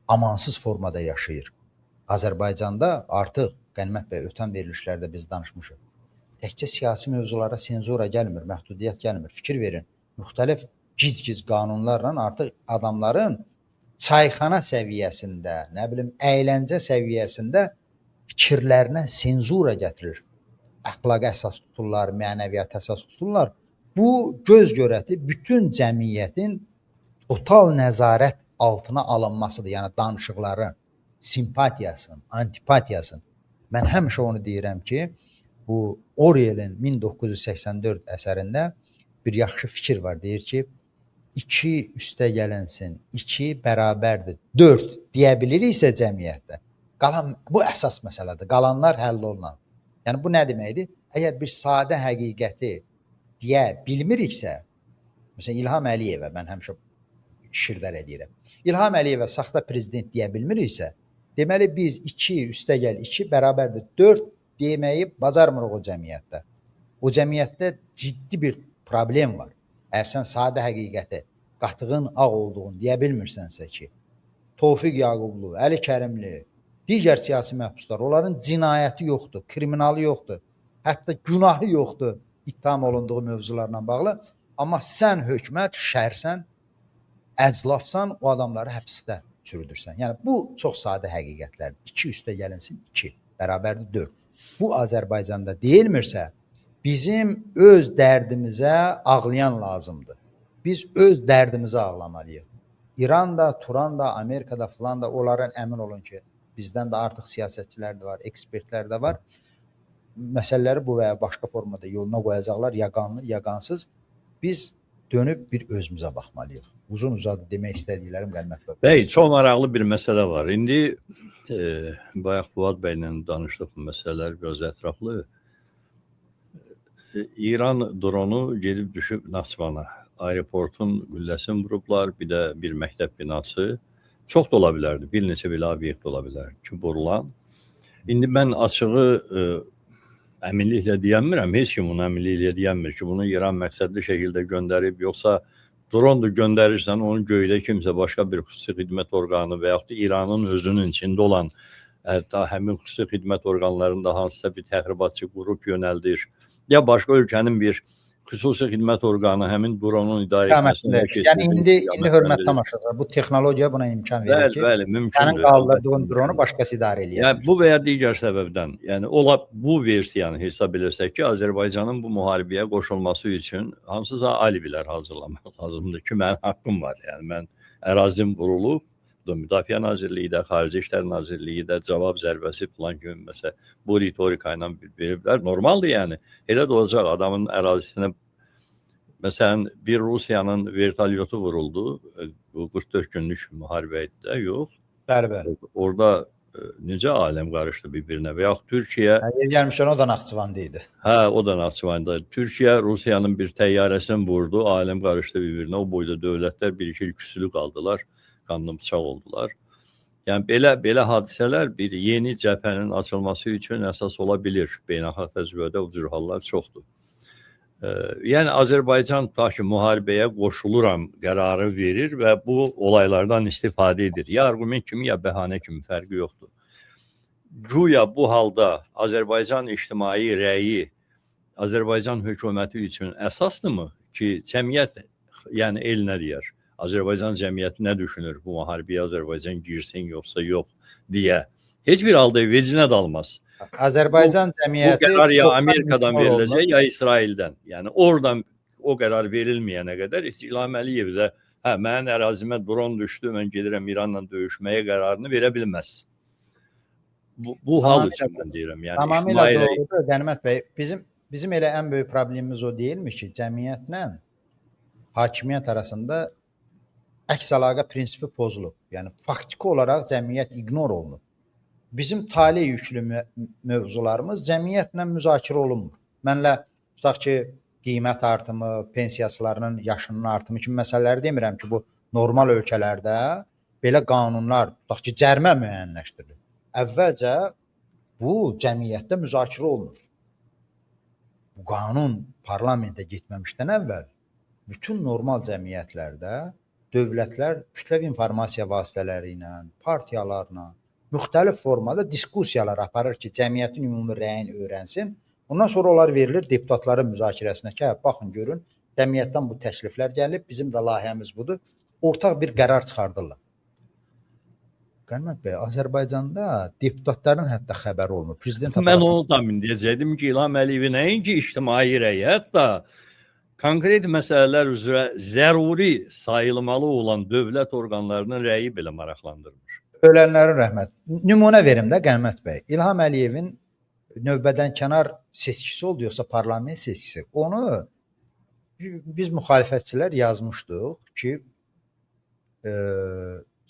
amansız formada yaşayır. Azərbaycanda artıq Qənimət bəy ötən verilişlərdə biz danışmışıq. Təkcə siyasi mövzulara senzura gəlmir, məhdudiyyət gəlmir. Fikir verin, müxtəlif gic-gic qanunlarla artıq adamların çayxana səviyyəsində, nə bilim, əyləncə səviyyəsində fikirlərinə senzura gətirir. Əxlaqa əsas tuturlar, mənəviyyata əsas tuturlar. Bu göz görəti bütün cəmiyyətin total nəzarət altına alınmasıdır. Yəni danışıqların, simpatiyasın, antipatiyasın. Mən həmişə onu deyirəm ki, bu Orwellin 1984 əsərində bir yaxşı fikir var. Deyir ki, 2 üstə gələnsin, 2 bərabərdir, 4 deyə biliriksə cəmiyyətdə, qalan bu əsas məsələdir. Qalanlar həll olunan. Yəni bu nə deməkdir? Əgər bir sadə həqiqəti deyə bilmiriksə, məsələn İlham Əliyevə mən həmişə şirdər edirəm. İlham Əliyevə saxta prezident deyə bilmiriksə, deməli biz 2 üstə gəl 2 bərabərdir 4 deməyi bacarmırıq o cəmiyyətdə. O cəmiyyətdə ciddi bir problem var. Əgər sən sadə həqiqəti qatığın ağ olduğunu deyə bilmirsənsə ki, Tofiq Yaqublu, Əli Kərimli, digər siyasi məhbuslar, onların cinayəti yoxdur, kriminalı yoxdur, hətta günahı yoxdur ittiham olunduğu mövzularla bağlı. Amma sən hökumət, şərsən, əclafsan, o adamları həbsdə çürüdürsən. Yəni bu çox sadə həqiqətlərdir. 2 üstə gəlinsin 2, bərabərdir 4. Bu Azərbaycanda deyilmirsə, bizim öz dərdimizə ağlayan lazımdır. Biz öz dərdimizə ağlamalıyıq. İran da, Turan da, Amerika da filan da, onların əmin olun ki, bizdən də artıq siyasətçilər də var, ekspertlər də var. Məsələləri bu və ya başqa formada yoluna qoyacaqlar, ya qanlı, ya qansız. Biz dönüb bir özümüzə baxmalıyıq. Uzun-uzadı demək istədiklərim Qənimət bəy. Bəy, çox maraqlı bir məsələ var. İndi bayaq Fuad bəylə danışdıq bu məsələlər biraz ətraflı. İran dronu gedib düşüb Naxçıvana. Aeroportun gülləsini vurublar, bir də bir məktəb binası. Çox da ola bilərdi, bir neçə belə obyekt ola bilər ki, vurulan. İndi mən açığı əminliklə deyəmirəm, heç kim bunu əminliklə deyəmir ki, bunu İran məqsədli şəkildə göndərib, yoxsa drondu göndərirsən, onun göydə kimsə başqa bir xüsusi xidmət orqanı və yaxud da İranın özünün içində olan hətta həmin xüsusi xidmət orqanlarında hansısa bir təxribatçı qrup yönəldir, ya başqa ölkənin bir xüsusi xidmət orqanı həmin dronun idarə etməsində keçir. Yəni indi hörmətli tamaşaçılar, bu texnologiya buna imkan verir ki, bəli, mümkündür. Sənin qaldırdığın dronu başqası idarə eləyir. Yəni bu və ya digər səbəbdən, yəni bu versiyanı hesab etsək ki, Azərbaycanın bu müharibəyə qoşulması üçün hansısa alibilər hazırlamaq lazımdır ki, mənim haqqım var. Yəni mən ərazim vurulub, Müdafiə Nazirliyi də, Xarici İşlər Nazirliyi də cavab zərbəsi falan kimi məsələ bu ritorika ilə veriblər. Normaldır yəni. Elə də olacaq adamın ərazisinə. Məsələn, bir Rusiyanın vertolyotu vuruldu. Bu 44 günlük müharibə idi, yox. Bəli. Orada necə aləm qarışdı bir-birinə və yaxud Türkiyə... Gəlmişən o da Naxçıvanda idi. Hə, o da Naxçıvanda. Türkiyə Rusiyanın bir təyyarəsini vurdu, aləm qarışdı bir-birinə. O boyda dövlətlər bir-iki küsülü qaldılar. Qanlı bıçaq oldular. Yəni belə hadisələr bir yeni cəbhənin açılması üçün əsas ola bilir. Beynəlxalq təcrübədə bu cür hallar çoxdur. Yəni Azərbaycan ta ki müharibəyə qoşuluram qərarı verir və bu olaylardan istifadə edir. Ya arqument kimi, ya bəhanə kimi fərqi yoxdur. Güya bu halda Azərbaycan ictimai rəyi Azərbaycan hökuməti üçün əsasdırmı ki, cəmiyyət, yəni el nə deyər? Azərbaycan cəmiyyəti nə düşünür bu müharibəyə Azərbaycan girsin yoxsa yox deyə. Heç bir halda vecinə dalmaz. Azərbaycan cəmiyyəti... Bu qərar ya Amerikadan veriləcək, ya İsraildən. Yəni oradan o qərar verilməyənə qədər İlham Əliyev də mənim ərazimə dron düşdü, mən gedirəm İranla döyüşməyə qərarını verə bilməz. Bu hal üçün mən deyirəm. Yəni, tamamilə doğrudur Qənimət bəy. Bizim elə ən böyük problemimiz o deyilmiş ki, cəmiyyətlə hakimiyyət arasında əks əlaqə prinsipi pozulub. Yəni faktiki olaraq cəmiyyət ignor olunub. Bizim tale yüklü mövzularımız cəmiyyətlə müzakirə olunmur. Mənlə tutaq ki, qiymət artımı, pensiyasılarının yaşının artımı kimi məsələləri demirəm ki, bu normal ölkələrdə belə qanunlar, tutaq ki, cərimə müəyyənləşdirilir. Əvvəlcə bu cəmiyyətdə müzakirə olunur. Bu qanun parlamentə getməmişdən əvvəl bütün normal cəmiyyətlərdə dövlətlər kütləvi informasiya vasitələri ilə, partiyalarla müxtəlif formada diskussiyalar aparır ki, cəmiyyətin ümumi rəyini öyrənsin. Ondan sonra onlar verilir deputatların müzakirəsinə ki, baxın görün, cəmiyyətdən bu təkliflər gəlib, bizim də layihəmiz budur. Ortaq bir qərar çıxardırlar. Qənimət bəy, Azərbaycanda deputatların hətta xəbəri olmur. Prezident Mən onu da deyəcəkdim ki, İlham Əliyevi nəinki ictimai rəyi, hətta konkret məsələlər üzrə zəruri sayılmalı olan dövlət orqanlarının rəyi belə maraqlandırmır. Ölənlərin rəhmət. Nümunə verim də Qənimət bəy. İlham Əliyevin növbədən kənar seçkisi oldu, yoxsa parlament seçkisi. Onu biz müxalifətçilər yazmışdıq ki,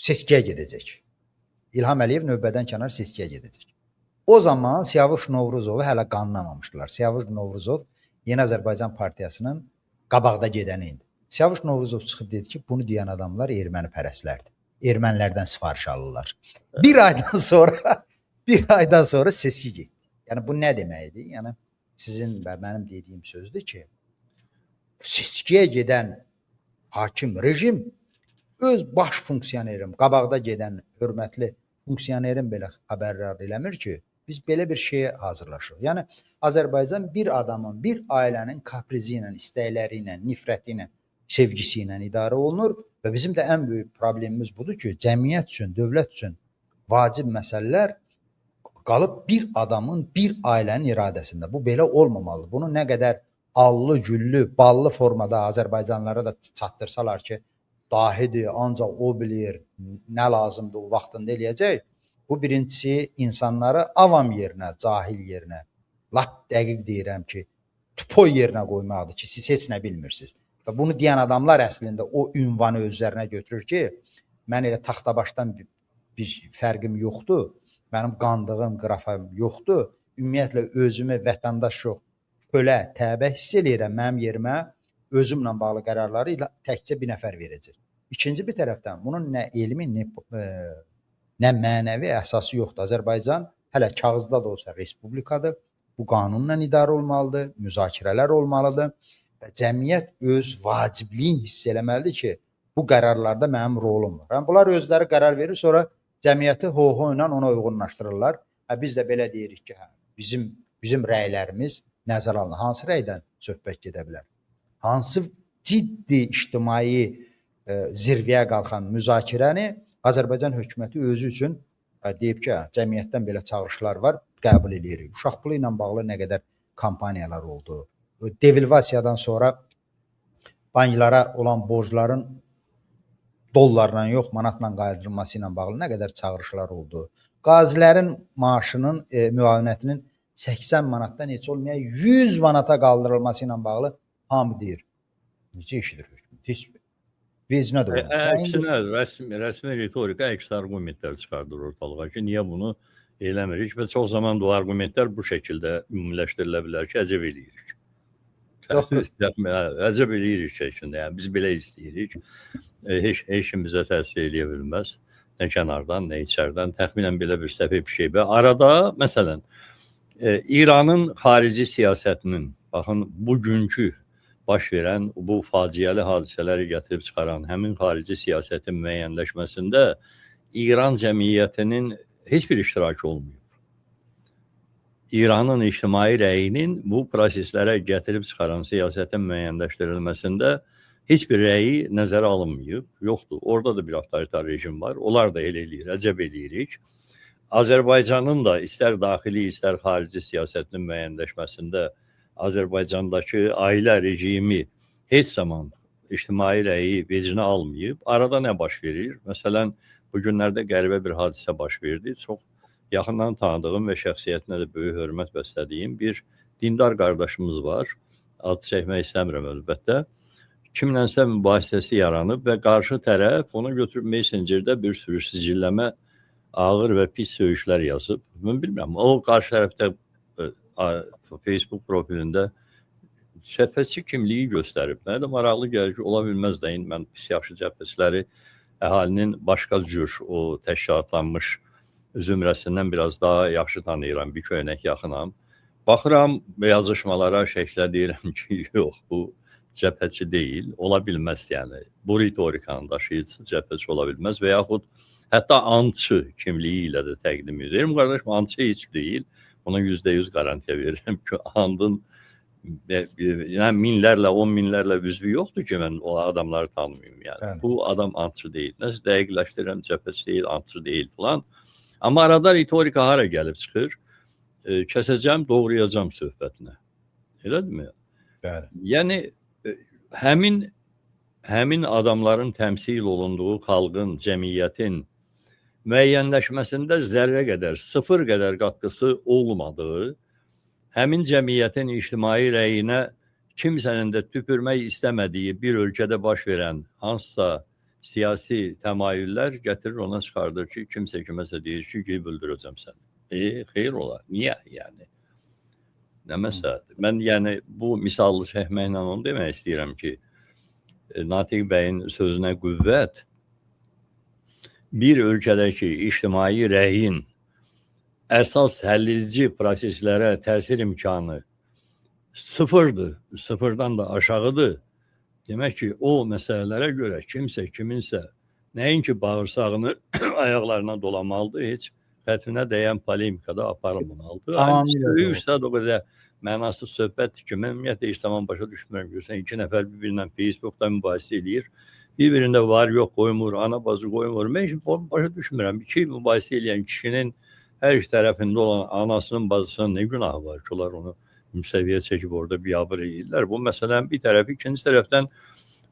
seçkiyə gedəcək. İlham Əliyev növbədən kənar seçkiyə gedəcək. O zaman Siyavuş Novruzovu hələ qanlamamışdılar. Siyavuş Novruzov Yeni Azərbaycan Partiyasının qabaqda gedəni idi. Siyavuş Novruzov çıxıb dedi ki, bunu deyən adamlar erməni pərəstlərdir. Ermənilərdən sifariş alırlar. Bir aydan sonra seçki getdi. Yəni bu nə deməkdir? Yəni sizin və mənim dediyim sözdür ki, seçkiyə gedən hakim rejim öz baş funksionerim, qabaqda gedən hörmətli funksionerin belə xəbərlər eləmir ki, biz belə bir şeyə hazırlaşırıq. Yəni Azərbaycan bir adamın, bir ailənin kaprizi ilə, istəkləri ilə, nifrəti ilə, sevgisi ilə idarə olunur və bizim də ən böyük problemimiz budur ki, cəmiyyət üçün, dövlət üçün vacib məsələlər qalıb bir adamın, bir ailənin iradəsində. Bu belə olmamalıdır. Bunu nə qədər allı, güllü, ballı formada Azərbaycanlılara da çatdırsalar ki, dahidir, ancaq o bilir, nə lazımdır, o vaxtında eləyəcək. Bu birincisi insanları avam yerinə, cahil yerinə, lap dəqiq deyirəm ki, tupoy yerinə qoymaqdır ki, siz heç nə bilmirsiniz. Və bunu deyən adamlar əslində o ünvanı özlərinə götürür ki, mən elə taxtabaşdan bir fərqim yoxdur, mənim qandığım, qrafam yoxdur, ümumiyyətlə özümü vətəndaş yox, kölə, təbə hiss eləyirəm, mənim yerimə özümlə bağlı qərarları ilə təkcə bir nəfər verəcək. İkinci bir tərəfdən bunun nə elmi, nə mənəvi əsası yoxdur. Azərbaycan hələ kağızda da olsa respublikadır. Bu qanunla idarə olmalıdır, müzakirələr olmalıdır və cəmiyyət öz vacibliyini hiss eləməlidir ki, bu qərarlarda mənim rolum var. Yəni, bunlar özləri qərar verir, sonra cəmiyyəti ho-ho ilə ona uyğunlaşdırırlar. Biz də belə deyirik ki, bizim rəylərimiz nəzərə alınır. Hansı rəydən söhbət gedə bilər? Hansı ciddi ictimai zirvəyə qalxan müzakirəni Azərbaycan hökuməti özü üçün deyib ki, cəmiyyətdən belə çağırışlar var, qəbul edirik. Uşaq pulu ilə bağlı nə qədər kampaniyalar oldu. Devalvasiyadan sonra banklara olan borcların dollarla yox, manatla qayıdılması ilə bağlı nə qədər çağırışlar oldu. Qazilərin maaşının, müavinətinin 80 manatdan heç olmayan 100 manata qaldırılması ilə bağlı hamı deyir. Necə eşidir hökumət? Heç vecinə də olmur. Əksinə, rəsmi ritorika əks argumentlər çıxardır ortalığa ki, niyə bunu eləmirik və çox zaman bu argumentlər bu şəkildə ümumiləşdirilə bilər ki, əcəb eləyirik. Əcəb eləyirik şəklində, yəni biz belə istəyirik. Heç kim bizə təsir eləyə bilməz. Nə kənardan, nə içərdən, təxminən belə bir səfə bir şey. Və arada, məsələn, İranın xarici siyasətinin, baxın, bugünkü baş verən bu faciəli hadisələri gətirib çıxaran həmin xarici siyasətin müəyyənləşməsində İran cəmiyyətinin heç bir iştirakı olmuyor. İranın ictimai rəyinin bu proseslərə gətirib çıxaran siyasətin müəyyənləşdirilməsində heç bir rəyi nəzərə alınmayıb, yoxdur. Orada da bir avtoritar rejim var, onlar da elə eləyir, əcəb eləyirik. Azərbaycanın da istər daxili, istər xarici siyasətinin müəyyənləşməsində Azərbaycandakı ailə rejimi heç zaman ictimai rəyi vecinə almayıb. Arada nə baş verir? Məsələn, bu günlərdə qəribə bir hadisə baş verdi. Çox yaxından tanıdığım və şəxsiyyətinə də böyük hörmət bəslədiyim bir dindar qardaşımız var. Adı çəkmək istəmirəm əlbəttə. Kimlənsə mübahisəsi yaranıb və qarşı tərəf ona götürüb Messengerdə bir sürü sicilləmə, ağır və pis söyüşlər yazıb. Mən bilmirəm, o qarşı tərəfdə Facebook profilində cəbhəçi kimliyi göstərib. Mənə də maraqlı gəlir ki, ola bilməz də mən pis yaxşı cəbhəçiləri əhalinin başqa cür o təşkilatlanmış zümrəsindən biraz daha yaxşı tanıyıram, bir köynək yaxınam. Baxıram yazışmalara, şəklə deyirəm ki, yox, bu cəbhəçi deyil, ola bilməz yəni. Bu ritorikanın daşıyıcısı cəbhəçi ola bilməz və yaxud hətta antçı kimliyi ilə də təqdim edirəm. Qardaşım, antçı heç deyil. Ona %100 garantiya verirəm ki, andın yəni minlərlə, 10 minlərlə üzvü yoxdur ki, mən o adamları tanımayım yəni. Bəli. Bu adam antçı deyil. Nəsə dəqiqləşdirirəm, cəbhəçi deyil, antçı deyil falan. Amma arada ritorika hara gəlib çıxır? Kəsəcəm, doğrayacam söhbətinə. Elədirmi? Bəli. Yəni həmin adamların təmsil olunduğu xalqın, cəmiyyətin müəyyənləşməsində zərrə qədər, sıfır qədər qatqısı olmadığı, həmin cəmiyyətin ictimai rəyinə kimsənin də tüpürmək istəmədiyi bir ölkədə baş verən hansısa siyasi təmayüllər gətirir ona çıxardır ki, kimsə kiməsə deyir ki, geyib öldürəcəm səni. Xeyr ola. Niyə yəni? Nə məsələdir? Mən yəni bu misallı çəkməklə onu demək istəyirəm ki, Natiq bəyin sözünə qüvvət bir ölkədəki ictimai rəyin əsas həlledici proseslərə təsir imkanı sıfırdır, sıfırdan da aşağıdır. Demək ki, o məsələlərə görə kimsə kiminsə nəinki bağırsağını ayaqlarına dolamalıdır, heç xətrinə dəyən polemikada aparılmalıdır. Söyürsə o qədər mənasız söhbətdir ki, mən ümumiyyətlə heç zaman başa düşmürəm. Görsən, iki nəfər bir-birindən Facebookda mübahisə eləyir. Bir-birində var, yox qoymur, ana bazı qoymur. Mən heç başa düşmürəm. İki mübahisə eləyən kişinin hər iki tərəfində olan anasının, bacısının nə günahı var ki, onlar onu müstəviyə çəkib orada biabır edirlər. Bu məsələnin bir tərəfi, ikinci tərəfdən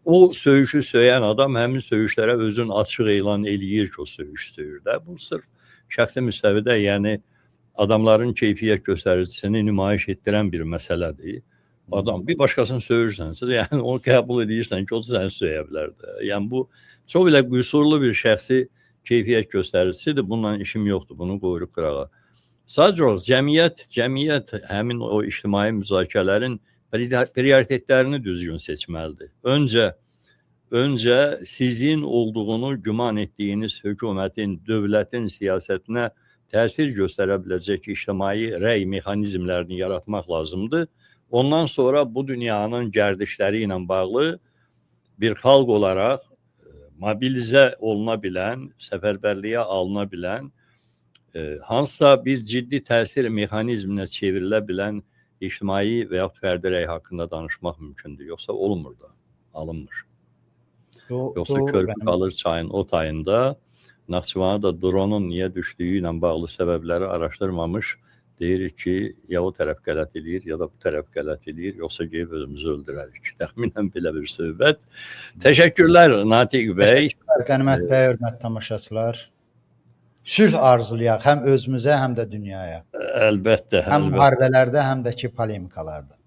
o söyüşü söyən adam həmin söyüşlərə özün açıq elan eləyir ki, o söyüş söyür də. Bu sırf şəxsi müstəvidə, yəni adamların keyfiyyət göstəricisini nümayiş etdirən bir məsələdir. Adam bir başqasını söyürsənsə, yəni onu qəbul edirsən ki, o da səni söyə bilər də. Yəni bu çox elə qüsurlu bir şəxsi keyfiyyət göstəricisidir. Bununla işim yoxdur, bunu qoyuruq qırağa. Sadəcə olaraq cəmiyyət həmin o ictimai müzakirələrin prioritetlərini düzgün seçməlidir. Öncə sizin olduğunu güman etdiyiniz hökumətin, dövlətin siyasətinə təsir göstərə biləcək ictimai rəy mexanizmlərini yaratmaq lazımdır. Ondan sonra bu dünyanın gərdişləri ilə bağlı bir xalq olaraq mobilizə oluna bilən, səfərbərliyə alına bilən, hansısa bir ciddi təsir mexanizminə çevrilə bilən ictimai və yaxud fərdi rəy haqqında danışmaq mümkündür. Yoxsa olmur da, alınmır. Yoxsa körpü qalır çayın o tayında, Naxçıvana da dronun niyə düşdüyü ilə bağlı səbəbləri araşdırmamış, deyirik ki, ya o tərəf qələt edir, ya da bu tərəf qələt edir, yoxsa qeyb özümüzü öldürərik. Təxminən belə bir söhbət. Təşəkkürlər Natiq bəy. Təşəkkürlər Qənimət bəy, hörmətli tamaşaçılar. Sülh arzulayaq həm özümüzə, həm də dünyaya. Əlbəttə. Həm müharibələrdə, həm də ki, polemikalarda.